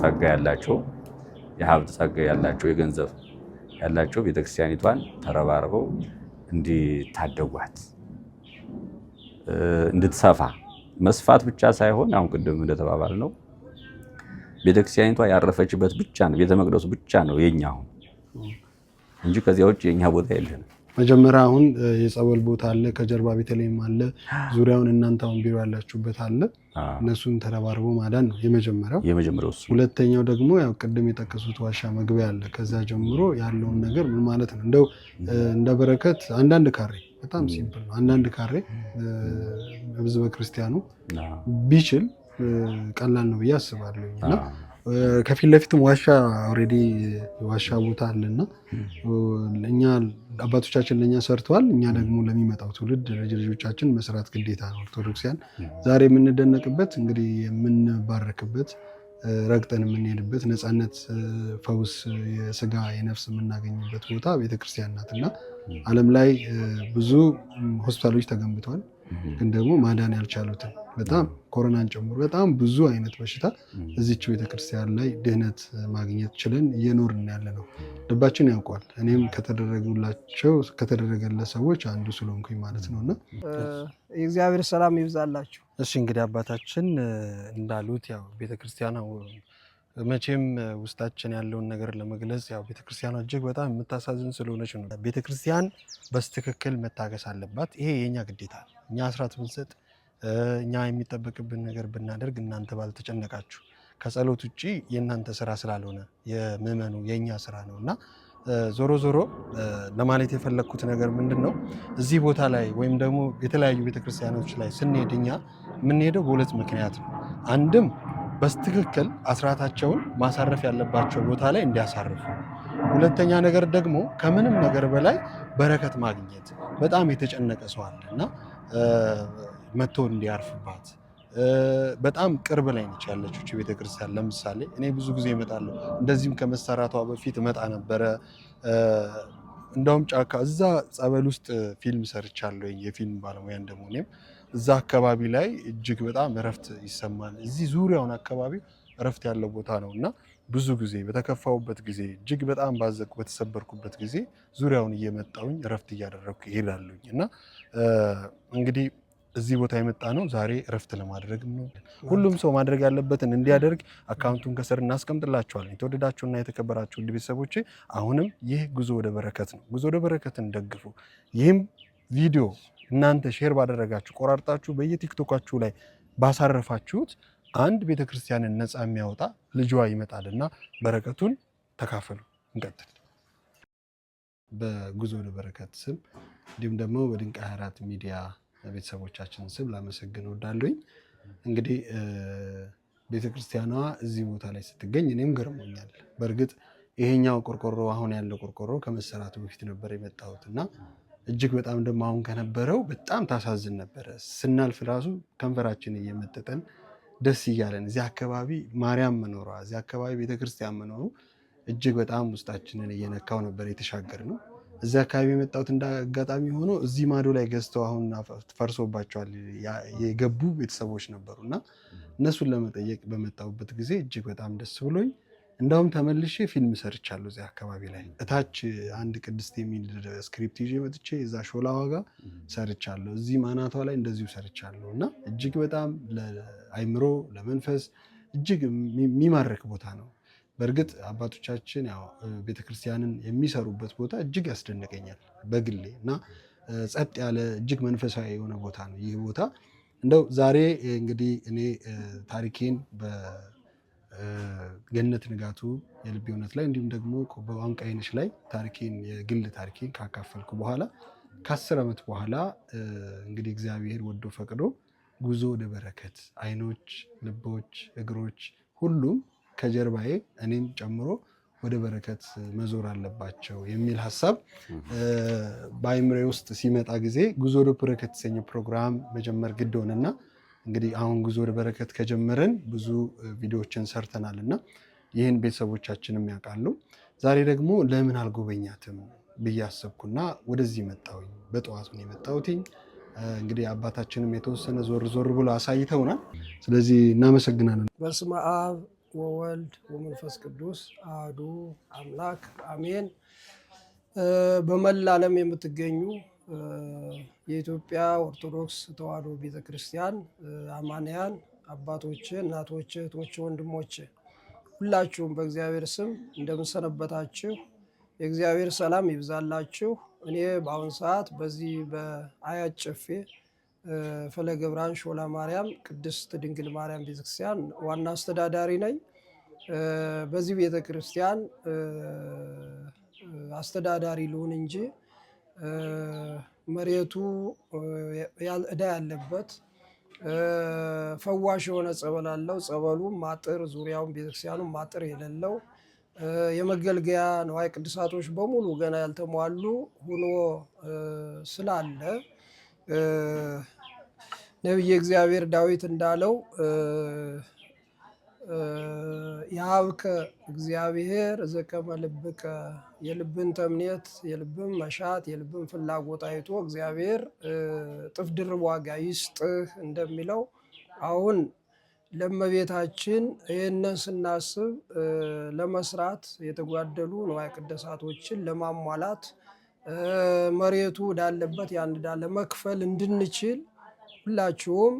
ጸጋ ያላቸው የሀብት ጸጋ ያላቸው የገንዘብ ያላቸው ቤተክርስቲያኒቷን ተረባርበው እንዲታደጓት እንድትሰፋ መስፋት ብቻ ሳይሆን አሁን ቅድም እንደተባባል ነው ቤተክርስቲያኒቷ ያረፈችበት ብቻ ነው ቤተ መቅደሱ ብቻ ነው የኛ አሁን እንጂ ከዚያ ውጭ የኛ ቦታ የለንም። መጀመሪያ አሁን የጸበል ቦታ አለ፣ ከጀርባ ቤተልሔም አለ፣ ዙሪያውን እናንተ አሁን ቢሮ ያላችሁበት አለ። እነሱን ተረባርቦ ማዳን ነው የመጀመሪያው እሱ። ሁለተኛው ደግሞ ያው ቅድም የጠቀሱት ዋሻ መግቢያ አለ። ከዛ ጀምሮ ያለውን ነገር ምን ማለት ነው እንደው እንደ በረከት አንዳንድ ካሬ በጣም ሲምፕል ነው። አንዳንድ ካሬ ህዝበ ክርስቲያኑ ቢችል ቀላል ነው ብዬ አስባለሁ እና ከፊት ለፊትም ዋሻ ኦልሬዲ ዋሻ ቦታ አለና እኛ አባቶቻችን ለኛ ሰርተዋል። እኛ ደግሞ ለሚመጣው ትውልድ ልጆቻችን መስራት ግዴታ ነው። ኦርቶዶክሲያን ዛሬ የምንደነቅበት እንግዲህ የምንባረክበት ረግጠን የምንሄድበት ነፃነት፣ ፈውስ፣ የስጋ የነፍስ የምናገኝበት ቦታ ቤተክርስቲያን ናት እና ዓለም ላይ ብዙ ሆስፒታሎች ተገንብተዋል። ግን ደግሞ ማዳን ያልቻሉትን በጣም ኮሮናን ጨምሮ በጣም ብዙ አይነት በሽታ እዚች ቤተክርስቲያን ላይ ድህነት ማግኘት ችለን እየኖርን ያለ ነው። ልባችን ያውቋል። እኔም ከተደረገለት ሰዎች አንዱ ስለሆንኩኝ ማለት ነው እና የእግዚአብሔር ሰላም ይብዛላችሁ። እሺ እንግዲህ አባታችን እንዳሉት ያው ቤተክርስቲያን መቼም ውስጣችን ያለውን ነገር ለመግለጽ ያው ቤተክርስቲያኗ እጅግ በጣም የምታሳዝን ስለሆነች ነው። ቤተክርስቲያን በስትክክል መታገስ አለባት። ይሄ የኛ ግዴታ ነው። እኛ አስራት ብንሰጥ እኛ የሚጠበቅብን ነገር ብናደርግ እናንተ ባልተጨነቃችሁ፣ ከጸሎት ውጭ የእናንተ ስራ ስላልሆነ የምዕመኑ የእኛ ስራ ነው እና ዞሮ ዞሮ ለማለት የፈለግኩት ነገር ምንድን ነው፣ እዚህ ቦታ ላይ ወይም ደግሞ የተለያዩ ቤተክርስቲያኖች ላይ ስንሄድ እኛ የምንሄደው በሁለት ምክንያት ነው። አንድም በስትክክል አስራታቸውን ማሳረፍ ያለባቸው ቦታ ላይ እንዲያሳርፉ፣ ሁለተኛ ነገር ደግሞ ከምንም ነገር በላይ በረከት ማግኘት። በጣም የተጨነቀ ሰው አለ እና መጥቶ እንዲያርፍባት በጣም ቅርብ ላይ ነች ያለችው ቤተክርስቲያን። ለምሳሌ እኔ ብዙ ጊዜ እመጣለሁ፣ እንደዚህም ከመሰራቷ በፊት እመጣ ነበረ። እንደውም ጫካ እዛ ጸበል ውስጥ ፊልም ሰርቻለሁ፣ የፊልም ባለሙያ እንደመሆኔ እዛ አካባቢ ላይ እጅግ በጣም እረፍት ይሰማል። እዚህ ዙሪያውን አካባቢ እረፍት ያለው ቦታ ነው እና ብዙ ጊዜ በተከፋውበት ጊዜ እጅግ በጣም ባዘቅኩ በተሰበርኩበት ጊዜ ዙሪያውን እየመጣሁኝ እረፍት እያደረግኩ ይሄዳለሁኝ እና እንግዲህ እዚህ ቦታ የመጣ ነው ዛሬ እረፍት ለማድረግም ነው። ሁሉም ሰው ማድረግ ያለበትን እንዲያደርግ አካውንቱን ከስር እናስቀምጥላችኋለን። የተወደዳችሁና የተከበራችሁ ውድ ቤተሰቦቼ አሁንም ይህ ጉዞ ወደ በረከት ነው። ጉዞ ወደ በረከትን ደግፉ። ይህም ቪዲዮ እናንተ ሼር ባደረጋችሁ ቆራርጣችሁ በየቲክቶካችሁ ላይ ባሳረፋችሁት አንድ ቤተክርስቲያንን ነፃ የሚያወጣ ልጇ ይመጣልና በረከቱን ተካፈሉ። እንቀጥል። በጉዞ ወደ በረከት ስም እንዲሁም ደግሞ በድንቅ 24 ሚዲያ ቤተሰቦቻችን ስም ላመሰግን እወዳለሁኝ። እንግዲህ ቤተክርስቲያኗ እዚህ ቦታ ላይ ስትገኝ እኔም ገርሞኛል። በእርግጥ ይሄኛው ቆርቆሮ አሁን ያለው ቆርቆሮ ከመሰራቱ በፊት ነበር የመጣሁት እና እጅግ በጣም ደግሞ አሁን ከነበረው በጣም ታሳዝን ነበረ። ስናልፍ ራሱ ከንፈራችን እየመጠጠን ደስ እያለን እዚህ አካባቢ ማርያም መኖሯ እዚህ አካባቢ ቤተክርስቲያን መኖሩ እጅግ በጣም ውስጣችንን እየነካው ነበር የተሻገር ነው። እዚህ አካባቢ የመጣሁት እንደ አጋጣሚ ሆኖ እዚህ ማዶ ላይ ገዝተው አሁን ፈርሶባቸዋል የገቡ ቤተሰቦች ነበሩ እና እነሱን ለመጠየቅ በመጣሁበት ጊዜ እጅግ በጣም ደስ ብሎኝ እንዳውም ተመልሼ ፊልም ሰርቻለሁ። እዚህ አካባቢ ላይ እታች አንድ ቅድስት የሚል ስክሪፕት ይዤ መጥቼ እዛ ሾላ ዋጋ ሰርቻለሁ። እዚህ ማናቷ ላይ እንደዚሁ ሰርቻለሁ እና እጅግ በጣም ለአይምሮ ለመንፈስ እጅግ የሚማርክ ቦታ ነው። በእርግጥ አባቶቻችን ያው ቤተክርስቲያንን የሚሰሩበት ቦታ እጅግ ያስደንቀኛል በግሌ እና ጸጥ ያለ እጅግ መንፈሳዊ የሆነ ቦታ ነው ይህ ቦታ። እንደው ዛሬ እንግዲህ እኔ ታሪኬን በገነት ንጋቱ የልቤ እውነት ላይ እንዲሁም ደግሞ በዋንቃይነሽ ላይ ታሪኬን የግል ታሪኬን ካካፈልኩ በኋላ ከ10 ዓመት በኋላ እንግዲህ እግዚአብሔር ወዶ ፈቅዶ ጉዞ ወደ በረከት አይኖች፣ ልቦች፣ እግሮች ሁሉም ከጀርባዬ እኔም ጨምሮ ወደ በረከት መዞር አለባቸው የሚል ሀሳብ በአይምሬ ውስጥ ሲመጣ ጊዜ ጉዞ ወደ በረከት የተሰኘ ፕሮግራም መጀመር ግድ ሆነና እንግዲህ አሁን ጉዞ ወደ በረከት ከጀመረን ብዙ ቪዲዮዎችን ሰርተናል እና ይህን ቤተሰቦቻችንም ያውቃሉ። ዛሬ ደግሞ ለምን አልጎበኛትም ብዬ አሰብኩና ወደዚህ መጣሁኝ። በጠዋቱ ነው የመጣሁትኝ። እንግዲህ አባታችንም የተወሰነ ዞር ዞር ብሎ አሳይተውናል። ስለዚህ እናመሰግናለን። በስመ አብ ወወልድ ወመንፈስ ቅዱስ አሐዱ አምላክ አሜን። በመላ ዓለም የምትገኙ የኢትዮጵያ ኦርቶዶክስ ተዋሕዶ ቤተክርስቲያን አማንያን አባቶች፣ እናቶች፣ እህቶች፣ ወንድሞች ሁላችሁም በእግዚአብሔር ስም እንደምንሰነበታችሁ የእግዚአብሔር ሰላም ይብዛላችሁ። እኔ በአሁን ሰዓት በዚህ በአያት ጨፌ ፈለገ ብርሃን ሾላ ማርያም ቅድስት ድንግል ማርያም ቤተክርስቲያን ዋና አስተዳዳሪ ነኝ። በዚህ ቤተክርስቲያን አስተዳዳሪ ልሁን እንጂ መሬቱ ዕዳ ያለበት ፈዋሽ የሆነ ጸበል አለው። ጸበሉም ማጥር ዙሪያውን ቤተክርስቲያኑ ማጥር የሌለው የመገልገያ ንዋየ ቅድሳቶች በሙሉ ገና ያልተሟሉ ሆኖ ስላለ ነቢየ እግዚአብሔር ዳዊት እንዳለው የሀብከ እግዚአብሔር ዘከመ ልብከ፣ የልብን ተምኔት የልብን መሻት የልብን ፍላጎት አይቶ እግዚአብሔር እጥፍ ድርብ ዋጋ ይስጥህ እንደሚለው አሁን ለእመቤታችን ይህንን ስናስብ ለመስራት የተጓደሉ ንዋየ ቅድሳቶችን ለማሟላት መሬቱ እንዳለበት ያን ዕዳ ለመክፈል እንድንችል ሁላችሁም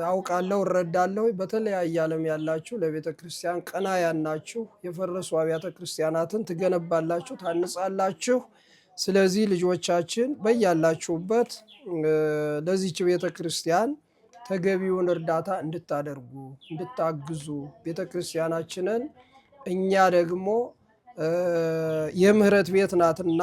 አውቃለሁ እረዳለሁ። በተለያየ ዓለም ያላችሁ ለቤተ ክርስቲያን ቀናያን ናችሁ። የፈረሱ አብያተ ክርስቲያናትን ትገነባላችሁ፣ ታንጻላችሁ። ስለዚህ ልጆቻችን በያላችሁበት ለዚች ቤተ ክርስቲያን ተገቢውን እርዳታ እንድታደርጉ እንድታግዙ፣ ቤተ ክርስቲያናችንን እኛ ደግሞ የምህረት ቤት ናትና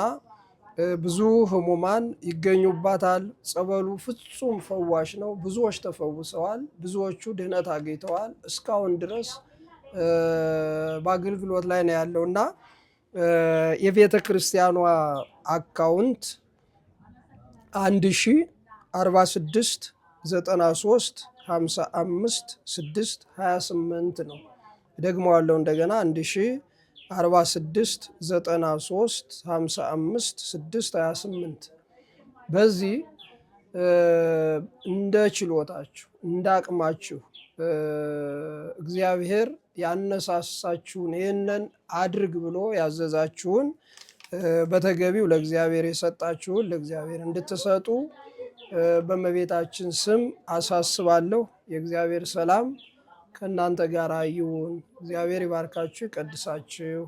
ብዙ ህሙማን ይገኙባታል። ጸበሉ ፍጹም ፈዋሽ ነው። ብዙዎች ተፈውሰዋል። ብዙዎቹ ድህነት አግኝተዋል። እስካሁን ድረስ በአገልግሎት ላይ ነው ያለው እና የቤተ ክርስቲያኗ አካውንት 1046 93 55 6 28 ነው። ደግሞ ያለው እንደገና 1046 93 55 6 28 በዚህ እንደ ችሎታችሁ እንደ አቅማችሁ እግዚአብሔር ያነሳሳችሁን ይህንን አድርግ ብሎ ያዘዛችሁን በተገቢው ለእግዚአብሔር የሰጣችሁን ለእግዚአብሔር እንድትሰጡ በእመቤታችን ስም አሳስባለሁ። የእግዚአብሔር ሰላም ከእናንተ ጋር ይሁን። እግዚአብሔር ይባርካችሁ፣ ይቀድሳችሁ።